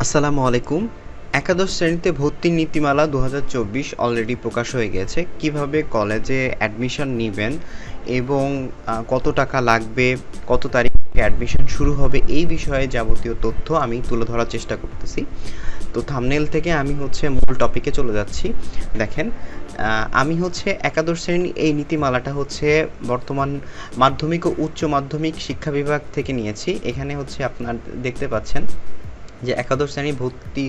আসসালামু আলাইকুম। একাদশ শ্রেণীতে ভর্তির নীতিমালা ২০২৪ অলরেডি প্রকাশ হয়ে গেছে। কিভাবে কলেজে অ্যাডমিশন নিবেন এবং কত টাকা লাগবে, কত তারিখে অ্যাডমিশন শুরু হবে, এই বিষয়ে যাবতীয় তথ্য আমি তুলে ধরার চেষ্টা করতেছি। তো থাম্বনেল থেকে আমি মূল টপিকে চলে যাচ্ছি। দেখেন, আমি একাদশ শ্রেণী এই নীতিমালাটা বর্তমান মাধ্যমিক ও উচ্চ মাধ্যমিক শিক্ষা বিভাগ থেকে নিয়েছি। এখানে আপনার দেখতে পাচ্ছেন যে একাদশ শ্রেণী ভর্তি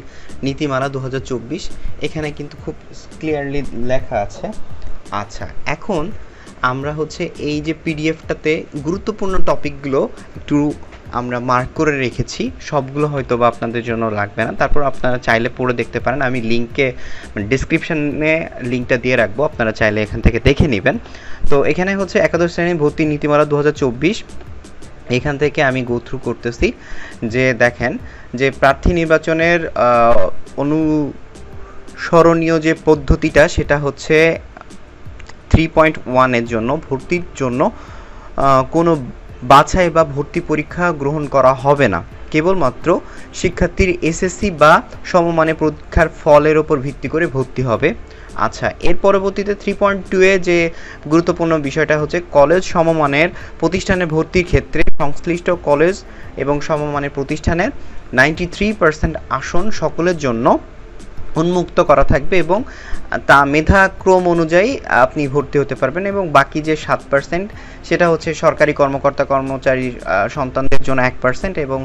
নীতিমালা ২০২৪, এখানে কিন্তু খুব ক্লিয়ারলি লেখা আছে। আচ্ছা, এখন আমরা এই যে পিডিএফটাতে গুরুত্বপূর্ণ টপিকগুলো একটু আমরা মার্ক করে রেখেছি। সবগুলো হয়তো বা আপনাদের জন্য লাগবে না, তারপর আপনারা চাইলে পড়ে দেখতে পারেন। আমি লিঙ্কে ডিসক্রিপশানে লিঙ্কটা দিয়ে রাখবো, আপনারা চাইলে এখান থেকে দেখে নেবেন। তো এখানে একাদশ শ্রেণী ভর্তি নীতিমালা ২০২৪, এখান থেকে আমি গো থ্রু করতেছি। যে দেখেন, যে প্রার্থী নির্বাচনের অনুসরণীয় যে পদ্ধতিটা, সেটা 3.1 এর জন্য ভর্তির জন্য কোনো বাছাই বা ভর্তি পরীক্ষা গ্রহণ করা হবে না। কেবলমাত্র শিক্ষার্থীর এসএসসি বা সমমানের পরীক্ষার ফলের ওপর ভিত্তি করে ভর্তি হবে। আচ্ছা, এর পরবর্তীতে 3.2 এ যে গুরুত্বপূর্ণ বিষয়টা কলেজ সমমানের প্রতিষ্ঠানে ভর্তির ক্ষেত্রে সংশ্লিষ্ট কলেজ এবং সমমানের প্রতিষ্ঠানের 93% আসন সকলের জন্য উন্মুক্ত করা থাকবে এবং তা মেধাক্রম অনুযায়ী আপনি ভর্তি হতে পারবেন, এবং বাকি যে 7% সেটা সরকারি কর্মকর্তা কর্মচারীর সন্তানদের জন্য 1%, এবং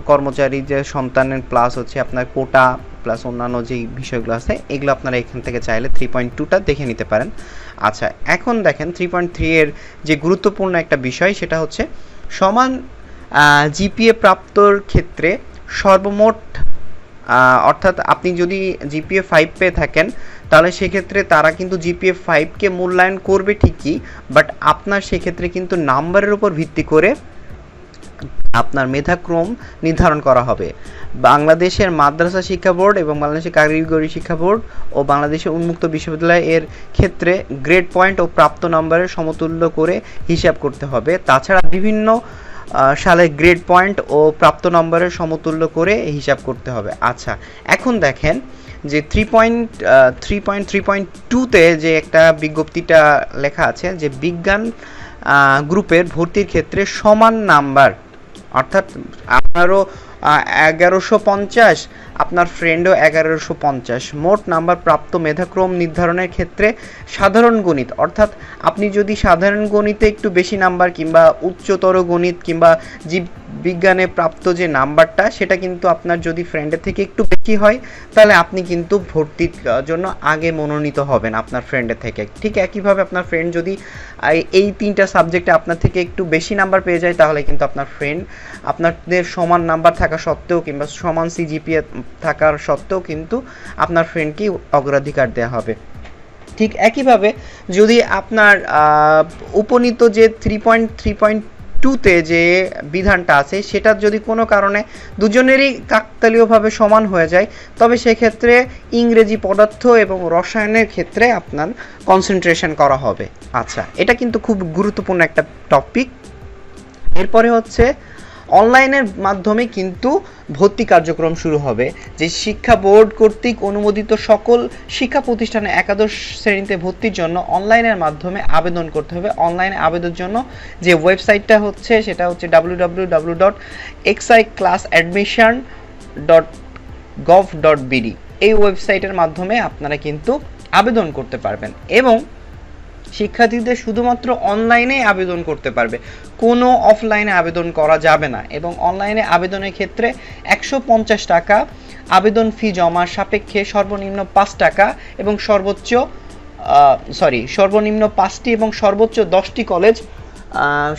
কর্মচারী যে সন্তানের প্লাস আপনার কোটা প্লাস অন্যান্য যেই বিষয়গুলো আছে, এগুলো আপনারা এখান থেকে চাইলে 3.2টা দেখে নিতে পারেন। আচ্ছা, এখন দেখেন 3.3 এর যে গুরুত্বপূর্ণ একটা বিষয়, সেটা সমান জিপিএ প্রাপ্তর ক্ষেত্রে সর্বমোট, অর্থাৎ আপনি যদি জিপিএ 5 পেয়ে থাকেন, তাহলে সেক্ষেত্রে তারা কিন্তু জিপিএ 5কে মূল্যায়ন করবে ঠিকই, বাট আপনার সেক্ষেত্রে কিন্তু নাম্বারের উপর ভিত্তি করে আপনার মেধাক্রম নির্ধারণ করা হবে। বাংলাদেশের মাদ্রাসা শিক্ষা বোর্ড এবং বাংলাদেশের কারিগরি শিক্ষা বোর্ড ও বাংলাদেশের উন্মুক্ত বিশ্ববিদ্যালয় এর ক্ষেত্রে গ্রেড পয়েন্ট ও প্রাপ্ত নম্বরের সমতুল্য করে হিসাব করতে হবে। তাছাড়া বিভিন্ন সালে গ্রেড পয়েন্ট ও প্রাপ্ত নম্বরের সমতুল্য করে হিসাব করতে হবে। আচ্ছা, এখন দেখেন যে 3.3.2তে যে একটা বিজ্ঞপ্তিটা লেখা আছে, যে বিজ্ঞান গ্রুপের ভর্তির ক্ষেত্রে সমান নাম্বার, অর্থাৎ আপনারও 1150, আপনার ফ্রেন্ডও 1150, মোট নাম্বার প্রাপ্ত মেধাক্রম নির্ধারণের ক্ষেত্রে সাধারণ গণিত, অর্থাৎ আপনি যদি সাধারণ গণিতে একটু বেশি নাম্বার কিংবা উচ্চতর গণিত কিংবা জীব বিজ্ঞানে প্রাপ্ত যে নাম্বারটা, সেটা কিন্তু আপনার যদি ফ্রেন্ডের থেকে একটু বেশি হয়, তাহলে আপনি কিন্তু ভর্তির জন্য আগে মনোনীত হবেন আপনার ফ্রেন্ডের থেকে। ঠিক একইভাবে আপনার ফ্রেন্ড যদি এই 3টা সাবজেক্টে আপনার থেকে একটু বেশি নাম্বার পেয়ে যায়, তাহলে কিন্তু আপনার ফ্রেন্ড আপনাদের সমান নাম্বার থাকা সত্ত্বেও কিংবা সমান সিজিপিএ থাকার সত্ত্বেও কিন্তু আপনার ফ্রেন্ডকেই অগ্রাধিকার দেওয়া হবে। ঠিক একইভাবে যদি আপনার উপনীত যে 3.3.2তে যে বিধানটা আছে, সেটা যদি কোনো কারণে দুজনেরই কাকতালীয়ভাবে সমান হয়ে যায়, তবে সেক্ষেত্রে ইংরেজি, পদার্থ এবং রসায়নের ক্ষেত্রে আপনার কনসেন্ট্রেশন করা হবে। আচ্ছা, এটা কিন্তু খুব গুরুত্বপূর্ণ একটা টপিক। এরপরে অনলাইনের মাধ্যমে কিন্তু ভর্তি কার্যক্রম শুরু হবে। যে শিক্ষা বোর্ড কর্তৃক অনুমোদিত সকল শিক্ষা প্রতিষ্ঠানে একাদশ শ্রেণীতে ভর্তির জন্য অনলাইনের মাধ্যমে আবেদন করতে হবে। অনলাইনে আবেদনের জন্য যে ওয়েবসাইটটা সেটা www.exciclassadmission.gov.bd, এই ওয়েবসাইটের মাধ্যমে আপনারা কিন্তু আবেদন করতে পারবেন, এবং শিক্ষার্থীদের শুধুমাত্র অনলাইনে আবেদন করতে পারবে, কোনো অফলাইনে আবেদন করা যাবে না। এবং অনলাইনে আবেদনের ক্ষেত্রে 150 টাকা আবেদন ফি জমার সাপেক্ষে সর্বনিম্ন 5 টাকা এবং সর্বনিম্ন 5টি এবং সর্বোচ্চ 10টি কলেজ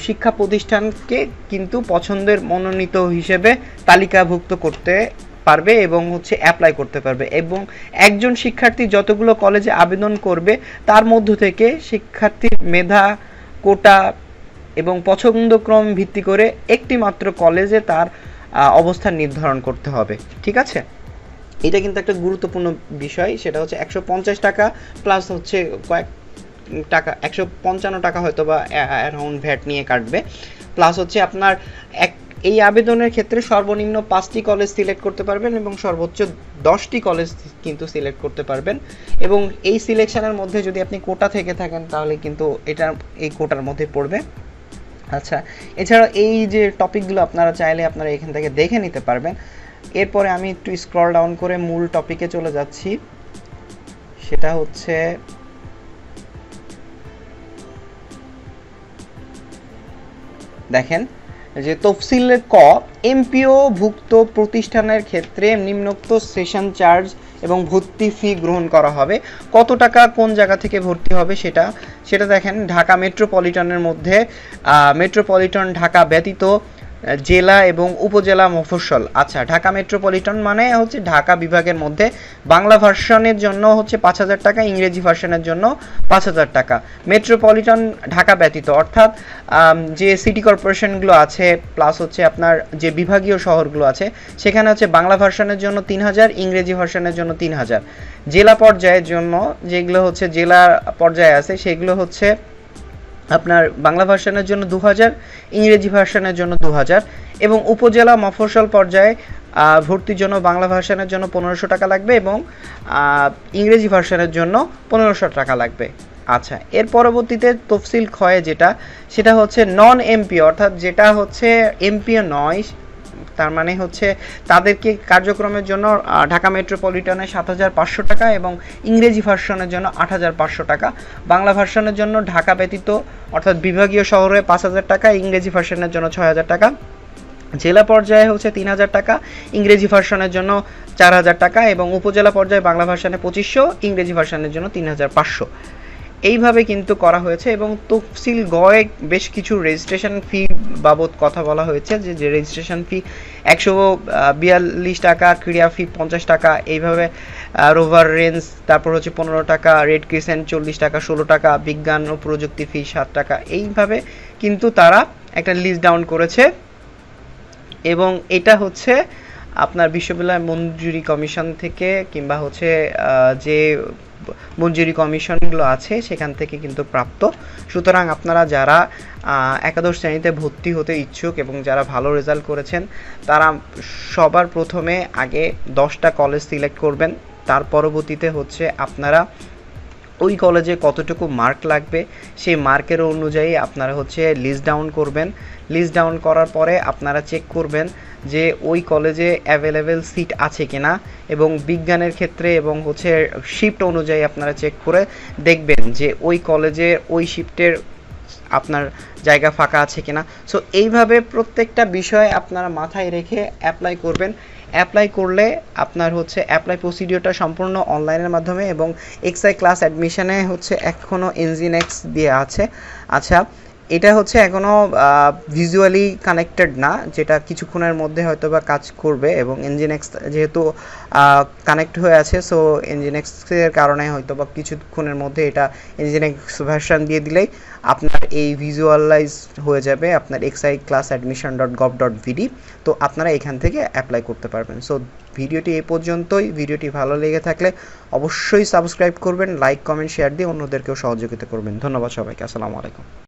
শিক্ষা প্রতিষ্ঠানকে কিন্তু পছন্দের মনোনীত হিসেবে তালিকাভুক্ত করতে পারবে এবং অ্যাপ্লাই করতে পারবে। এবং একজন শিক্ষার্থী যতগুলো কলেজে আবেদন করবে, তার মধ্য থেকে শিক্ষার্থীর মেধা, কোটা এবং পছন্দক্রম ভিত্তি করে একটি মাত্র কলেজে তার অবস্থান নির্ধারণ করতে হবে। ঠিক আছে, এটা কিন্তু একটা গুরুত্বপূর্ণ বিষয়। সেটা 150 টাকা প্লাস কয়েক টাকা, 155 টাকা হয়তো বা অ্যারাউন্ড ভ্যাট নিয়ে কাটবে, প্লাস আপনার এই আবেদনের ক্ষেত্রে সর্বনিম্ন 5টি কলেজ সিলেক্ট করতে পারবেন এবং সর্বোচ্চ 10টি কলেজ কিন্তু সিলেক্ট করতে পারবেন, এবং এই সিলেকশনের মধ্যে যদি আপনি কোটা থেকে থাকেন তাহলে কিন্তু এই কোটার মধ্যে পড়বে। আচ্ছা, এছাড়া এই যে টপিকগুলো আপনারা চাইলে আপনারা এখান থেকে দেখে নিতে পারবেন। এরপরে আমি একটু স্ক্রল ডাউন করে মূল টপিকে চলে যাচ্ছি, সেটা হচ্ছে দেখেন যে তফসিলে ক, এমপিও ভুক্ত প্রতিষ্ঠানের ক্ষেত্রে নিম্নোক্ত সেশন চার্জ এবং ভর্তি ফি গ্রহণ করা হবে। কত টাকা কোন জায়গা থেকে ভর্তি হবে সেটা দেখেন। ঢাকা মেট্রোপলিটনের মধ্যে মেট্রোপলিটন ঢাকা ব্যতীত জেলা এবং উপজেলা মফস্বল। আচ্ছা, ঢাকা মেট্রোপলিটন মানে হচ্ছে ঢাকা বিভাগের মধ্যে বাংলা ভার্সনের জন্য হচ্ছে 5,000 টাকা, ইংরেজি ভার্সনের জন্য 5,000 টাকা। মেট্রোপলিটন ঢাকা ব্যতীত অর্থাৎ যে সিটি কর্পোরেশনগুলো আছে প্লাস হচ্ছে আপনার যে বিভাগীয় শহরগুলো আছে সেখানে হচ্ছে বাংলা ভার্সনের জন্য 3,000, ইংরেজি ভার্সনের জন্য 3,000। জেলা পর্যায়ের জন্য যেগুলো হচ্ছে জেলা পর্যায়ে আছে সেগুলো হচ্ছে আপনার বাংলা ভার্সনের জন্য 2,000, ইংরেজি ভার্সনের জন্য 2,000, এবং উপজেলা মফস্বল পর্যায়ে ভর্তির জন্য বাংলা ভার্সনের জন্য 1,500 টাকা লাগবে এবং ইংরেজি ভার্সনের জন্য 1,500 টাকা লাগবে। আচ্ছা, এর পরবর্তীতে তফসিল ক্ষয়ে সেটা হচ্ছে নন এমপিও, অর্থাৎ যেটা হচ্ছে এমপিও নয়, তার মানে হচ্ছে তাদেরকে কার্যক্রমের জন্য ঢাকা মেট্রোপলিটনে 7,500 টাকা এবং ইংরেজি ভার্সনের জন্য 8,500 টাকা। বাংলা ভার্সনের জন্য ঢাকা ব্যতীত অর্থাৎ বিভাগীয় শহরে 5,000 টাকা, ইংরেজি ভার্সনের জন্য 6,000 টাকা। জেলা পর্যায়ে হচ্ছে 3,000 টাকা, ইংরেজি ভার্সনের জন্য 4,000 টাকা, এবং উপজেলা পর্যায়ে বাংলা ভার্সনে 2,500, ইংরেজি ভার্সনের জন্য 3,500। এইভাবে কিন্তু করা হয়েছে। এবং তফসিল গয়ে বেশ কিছু রেজিস্ট্রেশন ফি বাবদ কথা বলা হয়েছে, যে রেজিস্ট্রেশন ফি 142 টাকা, ক্রীড়া ফি 50 টাকা, এইভাবে রোভার রেঞ্জ তারপর হচ্ছে 15 টাকা, রেড ক্রিসেন্ট 40 টাকা, 16 টাকা, বিজ্ঞান ও প্রযুক্তি ফি 7 টাকা। এইভাবে কিন্তু তারা একটা লিস্ট ডাউন করেছে, এবং এটা হচ্ছে আপনার বিশ্ববিদ্যালয় মঞ্জুরি কমিশন থেকে কিংবা হচ্ছে যে মঞ্জুরি কমিশনগুলো আছে সেখান থেকে কিন্তু প্রাপ্ত। সুতরাং আপনারা যারা একাদশ শ্রেণীতে ভর্তি হতে ইচ্ছুক এবং যারা ভালো রেজাল্ট করেছেন তারা সবার প্রথমে আগে 10টা কলেজ সিলেক্ট করবেন। তার পরবর্তীতে হচ্ছে আপনারা ওই কলেজে কতটুকু মার্ক লাগবে সেই মার্কের অনুযায়ী আপনারা হচ্ছে লিস্ট ডাউন করবেন। লিস্ট ডাউন করার পরে আপনারা চেক করবেন যে ওই কলেজে অ্যাভেলেবেল সিট আছে কিনা, এবং বিজ্ঞানের ক্ষেত্রে এবং হচ্ছে শিফট অনুযায়ী আপনারা চেক করে দেখবেন যে ওই কলেজে ওই শিফটের আপনার জায়গা ফাঁকা আছে কিনা। সো এইভাবে প্রত্যেকটা বিষয় আপনারা মাথায় রেখে অ্যাপ্লাই করবেন। অ্যাপ্লাই করলে আপনার হচ্ছে অ্যাপ্লাই প্রসিডিওরটা সম্পূর্ণ অনলাইনের মাধ্যমে, এবং এক্সআই ক্লাস অ্যাডমিশনে হচ্ছে এখনও এনজিনেক্স দিয়ে আছে। আচ্ছা, এটা হচ্ছে এখনও ভিজুয়ালি কানেক্টেড না, যেটা কিছুক্ষণের মধ্যে হয়তো বা কাজ করবে, এবং এনজিনেক্স যেহেতু কানেক্ট হয়ে আছে সো এনজিনেক্সের কারণে হয়তো বা কিছুক্ষণের মধ্যে এটা এনজিনেক্স ভার্সন দিয়ে দিলেই আপনার এই ভিজুয়ালাইজ হয়ে যাবে আপনার exiclassadmission.gov.vd। তো আপনারা এখান থেকে অ্যাপ্লাই করতে পারবেন। সো ভিডিওটি এই পর্যন্তই। ভিডিওটি ভালো লেগে থাকলে অবশ্যই সাবস্ক্রাইব করবেন, লাইক কমেন্ট শেয়ার দিয়ে অন্যদেরকেও সহযোগিতা করবেন। ধন্যবাদ সবাইকে। আসসালামু আলাইকুম।